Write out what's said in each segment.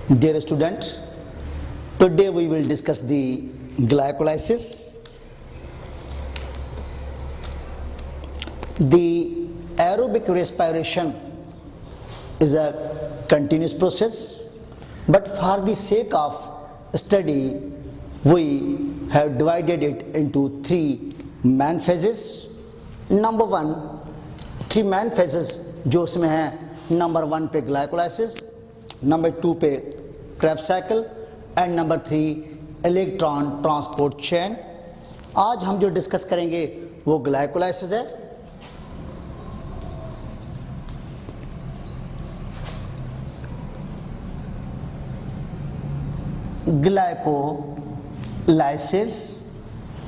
Dear student, today we will discuss the glycolysis. The aerobic respiration is a continuous process, but for the sake of study, we have divided it into three main phases. Number one, three main phases जो उसमें हैं number 1 पे glycolysis, number 2 पे Krebs cycle and number 3 electron transport chain. आज हम जो discuss करेंगे वो ग्लाइकोलाइसिस है.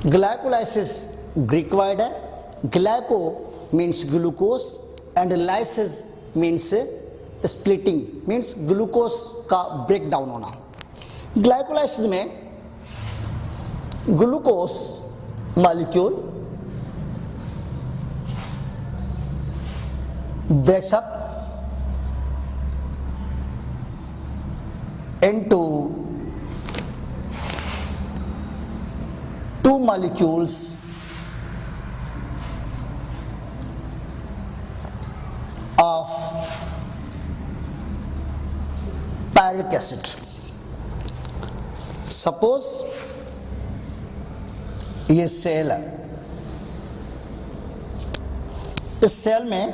ग्लाइकोलाइसिस ग्रीक वर्ड है. Glyco means glucose and lysis means splitting, means glucose का ब्रेक डाउन होना. ग्लाइकोलाइसिस में glucose molecule breaks up into two molecules of pyruvic acid. Suppose ये सेल है. इस सेल में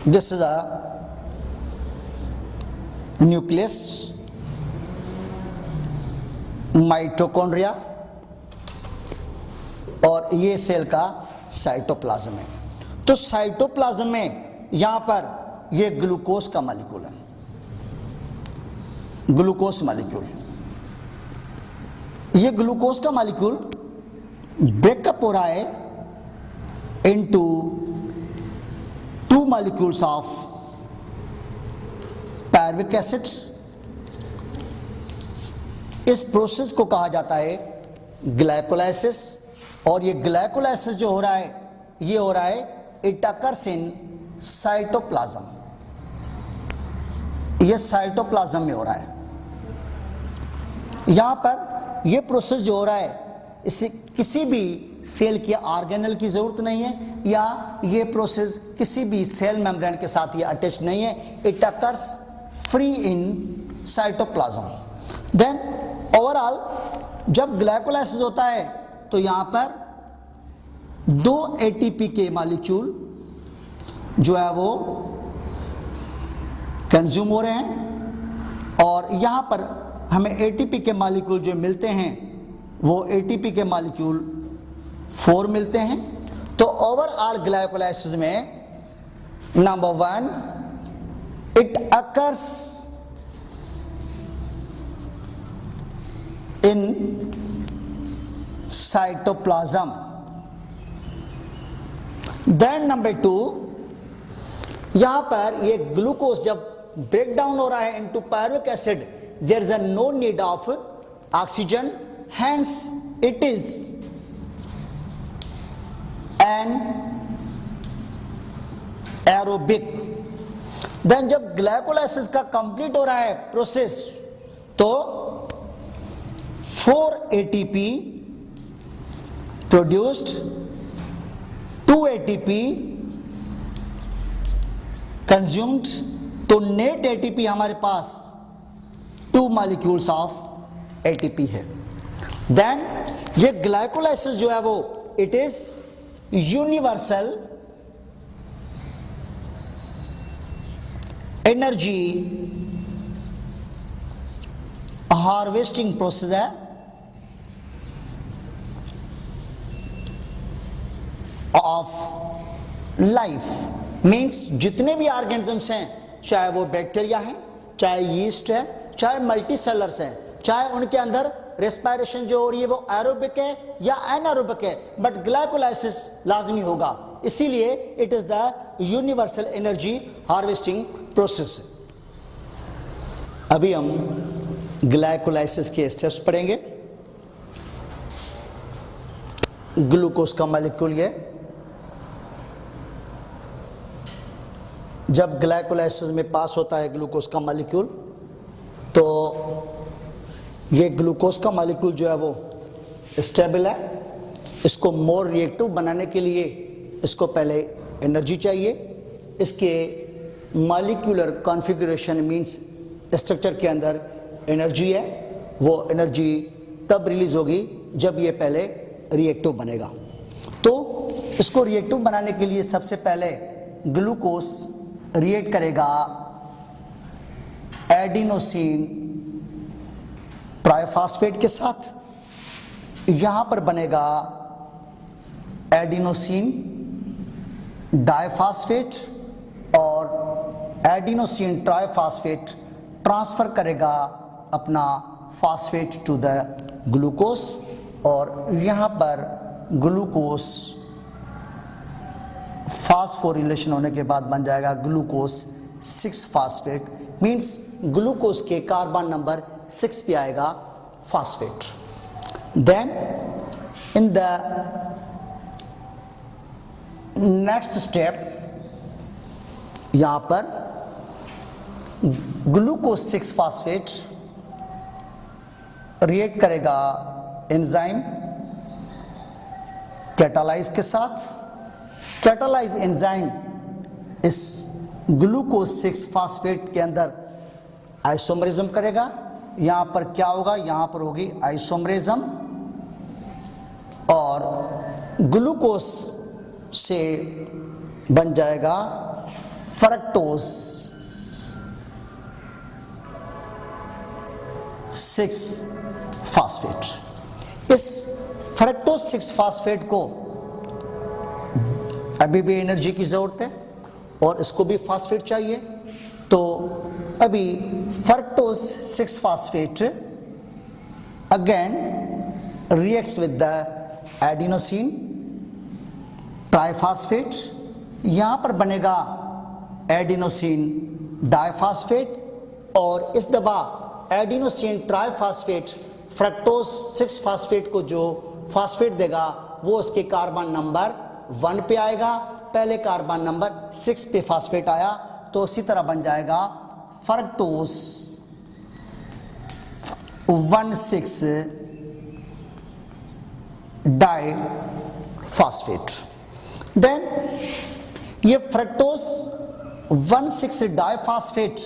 this is a nucleus, mitochondria और ये सेल का साइटोप्लाज्म है. तो साइटोप्लाज्म में यहां पर ये ग्लूकोज का मॉलिक्यूल है, ग्लूकोज मॉलिक्यूल. ये ग्लूकोज का मॉलिक्यूल ब्रेकअप हो रहा है into two molecules of pyruvic acid. इस प्रोसेस को कहा जाता है ग्लाइकोलाइसिस. और ये ग्लाइकोलाइसिस जो हो रहा है ये हो रहा है इट अकर्स इन साइटोप्लाज्म. ये साइटोप्लाज्म में हो रहा है. यहां पर ये प्रोसेस जो हो रहा है इसे किसी भी सेल की ऑर्गेनेल की जरूरत नहीं है, या ये प्रोसेस किसी भी सेल मेम्ब्रेन के साथ ये अटैच नहीं है. It occurs free in cytoplasm. Then overall जब ग्लाइकोलाइसिस होता है तो यहां पर दो एटीपी के मॉलिक्यूल जो है वो कंज्यूम हो रहे हैं, और यहां पर हमें एटीपी के मॉलिक्यूल जो मिलते हैं वो एटीपी के मॉलिक्यूल 4 मिलते हैं. तो ओवरऑल ग्लाइकोलाइसिस में number 1 it occurs in cytoplasm. Then number 2 यहां पर ये ग्लूकोज जब ब्रेक डाउन हो रहा है into pyruvic acid, there is a no need of oxygen, hence it is anaerobic. Then जब ग्लाइकोलाइसिस का कंप्लीट हो रहा है प्रोसेस तो 4 ATP produced, 2 ATP consumed, तो नेट ATP हमारे पास 2 molecules of ATP है. देन ये ग्लाइकोलाइसिस जो है वो it is universal energy harvesting process है. ऑफ लाइफ मीन्स जितने भी ऑर्गेनिजम्स हैं, चाहे वो बैक्टीरिया हैं, चाहे यीस्ट है, चाहे मल्टीसेलर्स हैं, चाहे उनके अंदर रेस्पिरेशन जो हो रही है वो एरोबिक है या एनारोबिक है, बट ग्लाइकोलाइसिस लाजमी होगा. इसीलिए it is the universal energy harvesting process. अभी हम ग्लाइकोलाइसिस के स्टेप्स पढ़ेंगे. ग्लूकोज का मॉलिक्यूल ये जब ग्लाइकोलाइसिस में पास होता है ग्लूकोज का मॉलिक्यूल, तो ये ग्लूकोज का मॉलिक्यूल जो है वो स्टेबल है। इसको मोर रिएक्टिव बनाने के लिए इसको पहले एनर्जी चाहिए। इसके मॉलिक्यूलर कॉन्फ़िगरेशन मींस स्ट्रक्चर के अंदर एनर्जी है, वो एनर्जी तब रिलीज होगी जब ये पहले रिएक्टिव बनेगा। तो इसको रिएक्टिव बनाने के लिए सबसे पहले ग्लूकोज रिएक्ट करेगा एडिनोसिन ट्राइफॉस्फेट के साथ। यहां पर बनेगा एडिनोसिन डाइफॉस्फेट और एडिनोसिन ट्राइफॉस्फेट ट्रांसफर करेगा अपना फॉस्फेट टू द ग्लूकोज, और यहां पर ग्लूकोज फास्फोरिलेशन होने के बाद बन जाएगा ग्लूकोज 6 फास्फेट, मींस ग्लूकोज के कार्बन नंबर 6 पे आएगा phosphate. Then in the next step यहां पर ग्लूकोज 6 फास्फेट रिएक्ट करेगा एंजाइम कैटालाइज के साथ। कैटालाइज एंजाइम इस ग्लूकोज 6 फास्फेट के अंदर आइसोमरिज्म करेगा। यहां पर क्या होगा, यहां पर होगी आइसोमरिज्म, और ग्लूकोज से बन जाएगा फ्रक्टोज 6 फास्फेट। इस फ्रक्टोज 6 फास्फेट को अभी भी एनर्जी की जरूरत है और इसको भी फास्फेट चाहिए, तो अभी fructose 6 phosphate again reacts with the adenosine triphosphate. यहां पर बनेगा एडिनोसिन डाइफॉस्फेट, और इस दफा एडिनोसिन ट्राइफॉस्फेट फ्रक्टोज 6 फास्फेट को जो फास्फेट देगा वो उसके कार्बन नंबर 1 पे आएगा। पहले कार्बन नंबर 6 पे फास्फेट आया, तो इसी तरह बन जाएगा फ्रक्टोज 1,6 डाई फास्फेट। देन ये फ्रक्टोज 1,6 डाई फास्फेट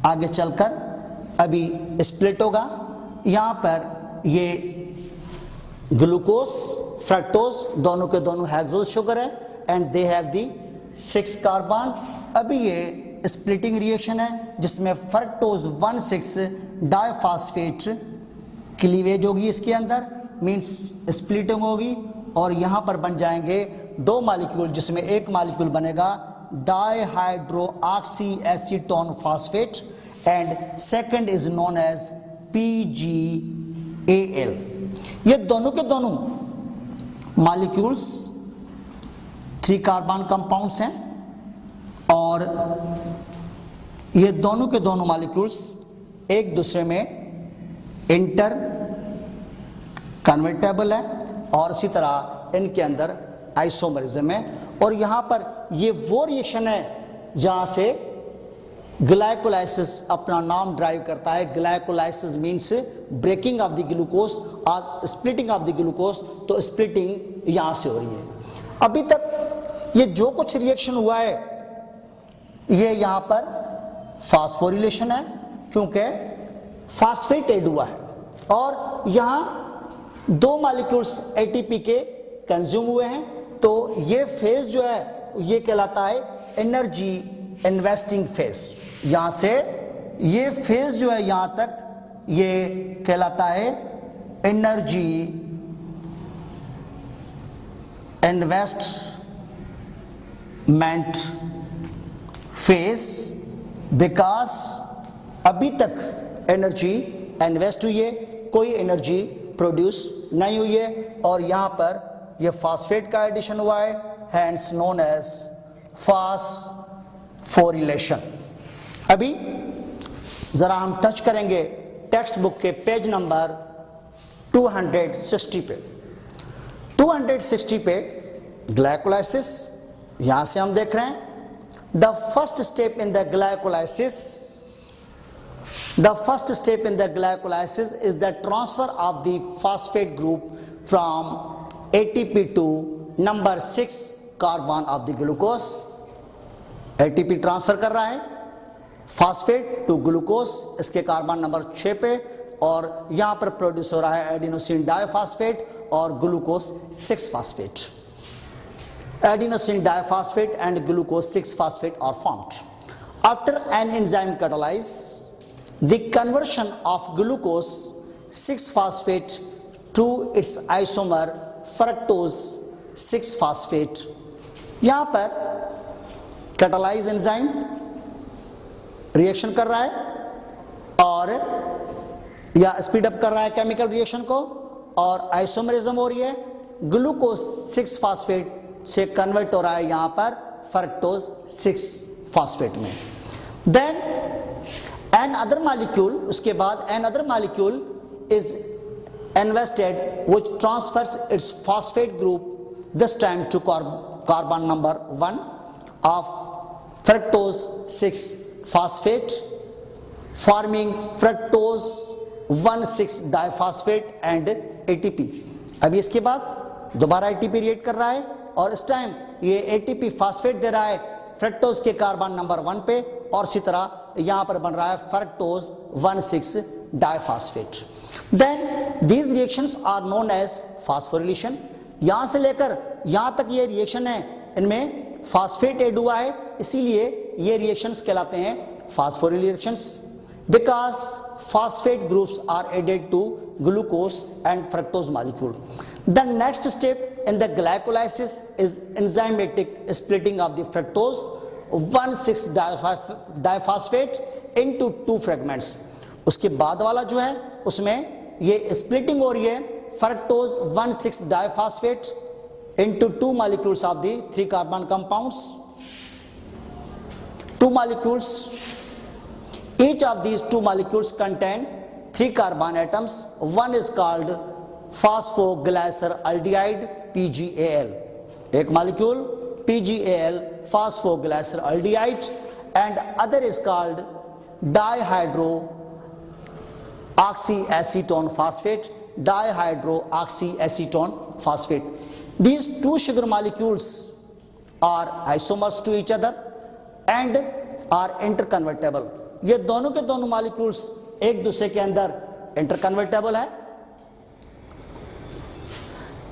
आगे चलकर अभी स्प्लिट होगा। यहां पर ये ग्लूकोज फ्रक्टोज दोनों के दोनों हेक्सोज शुगर है and they have the 6 carbon. अभी ये स्प्लिटिंग रिएक्शन है जिसमें फ्रक्टोज 1,6 डाइफॉस्फेट क्लीवेज होगी इसके अंदर, मींस स्प्लिटिंग होगी, और यहां पर बन जाएंगे 2 मॉलिक्यूल, जिसमें एक मॉलिक्यूल बनेगा dihydroxy acetone phosphate and second is known as PgAl। ये दोनों के दोनों मॉलिक्यूल्स 3 कार्बन कंपाउंड्स हैं, और ये दोनों के दोनों मॉलिक्यूल्स एक दूसरे में इंटर कन्वर्टेबल है, और इसी तरह इनके अंदर आइसोमरिज्म है। और यहां पर ये वो रिएक्शन है जहां से ग्लाइकोलाइसिस अपना नाम ड्राइव करता है। Glycolysis means breaking of the glucose और स्प्लिटिंग ऑफ द ग्लूकोज, तो स्प्लिटिंग यहां से हो रही है। अभी तक ये जो कुछ रिएक्शन हुआ है ये यहां पर फास्फोरिलेशन है, क्योंकि फास्फेट ऐड हुआ है, और यहां 2 मॉलिक्यूल्स ATP के कंज्यूम हुए हैं, तो ये फेज जो है ये कहलाता है एनर्जी इन्वेस्टिंग फेज। यहां से ये फेज जो है यहां तक ये कहलाता है एनर्जी इन्वेस्टमेंट फेज, बिकॉज अभी तक एनर्जी इन्वेस्ट हुई है, कोई एनर्जी प्रोड्यूस नहीं हुई है, और यहां पर ये फास्फेट का एडिशन हुआ है, हैंस नोन एज फास्फोरिलेशन। अभी जरा हम टच करेंगे टेक्स्ट बुक के पेज नंबर 260 पे। 260 पे ग्लाइकोलाइसिस यहां से हम देख रहे हैं, The first step in the glycolysis is the transfer of the phosphate group from ATP to number 6 carbon of the glucose. ATP transfer कर रहा है फॉस्फेट टू ग्लूकोज इसके कार्बन नंबर 6 पे, और यहां पर प्रोड्यूस हो रहा है एडिनोसिन डाइफॉस्फेट और glucose 6 phosphate. Adenosine diphosphate and glucose 6-phosphate are formed. After an enzyme catalyze, the conversion of glucose 6-phosphate to its isomer fructose 6-phosphate. यहाँ पर catalyze enzyme रिएक्शन कर रहा है और या स्पीड अप कर रहा है केमिकल रिएक्शन को, और आइसोमरिज्म हो रही है. ग्लूकोज 6-phosphate से कन्वर्ट हो रहा है यहां पर फ्रक्टोज 6-phosphate में. देन एन अदर मॉलिक्यूल, उसके बाद another molecule is invested which transfers its phosphate group this time to carbon number 1 of fructose 6-phosphate forming fructose 1,6 diphosphate and ATP. अभी इसके बाद दोबारा ATP रिएक्ट कर रहा है और इस टाइम ये ATP फॉस्फेट दे रहा है फ्रक्टोज के कार्बन नंबर 1 पे, और इसी तरह यहां पर बन रहा है fructose 1,6 diphosphate. Then these reactions are known as phosphorylation. यहां से लेकर यहां तक ये रिएक्शन है, इनमें फॉस्फेट ऐड हुआ है, इसीलिए ये रिएक्शंस कहलाते हैं फास्फोरिलेशंस, because phosphate groups are added to glucose and fructose molecule. The next step in the glycolysis is enzymatic splitting of the fructose 1,6 diphosphate into 2 fragments. उसके बाद वाला जो है उसमें ये स्प्लिटिंग हो रही है fructose 1,6 diphosphate into 2 molecules of the 3 carbon compounds. 2 molecules. Each of these 2 molecules contain 3 carbon atoms. One is called phosphoglyceraldehyde PGAL. एक molecule PGAL phosphoglyceraldehyde, and other is called dihydroxyacetone phosphate. Dihydroxyacetone phosphate. These 2 sugar molecules are isomers to each other and are interconvertible. ये दोनों के दोनों molecules एक दूसरे के अंदर interconvertible है.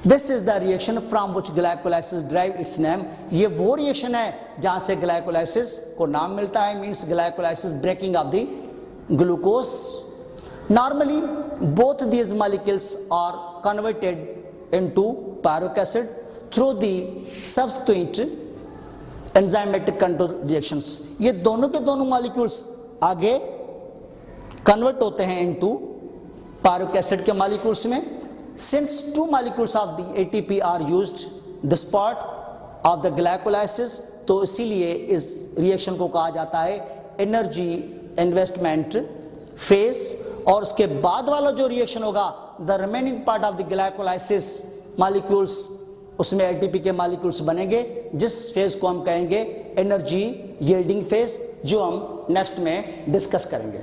This is the reaction from which glycolysis drive it's name. ये वो रिएक्शन है जहां से ग्लाइकोलाइसिस को नाम मिलता है, means glycolysis breaking of the glucose. Normally both these molecules are converted into pyruvic acid through the subsequent enzymatic control reactions. ये दोनों के दोनों मॉलिक्यूल्स आगे कन्वर्ट होते हैं इनटू पायरुविक एसिड के मॉलिक्यूल्स में. Since 2 molecules of the ATP are used this part of the glycolysis, तो इसीलिए इस रिएक्शन को कहा जाता है एनर्जी इन्वेस्टमेंट फेज. और उसके बाद वाला जो रिएक्शन होगा the remaining part of the glycolysis molecules, उसमें ATP के मॉलिक्यूल्स बनेंगे, जिस फेज को हम कहेंगे एनर्जी यील्डिंग फेज, जो हम नेक्स्ट में डिस्कस करेंगे.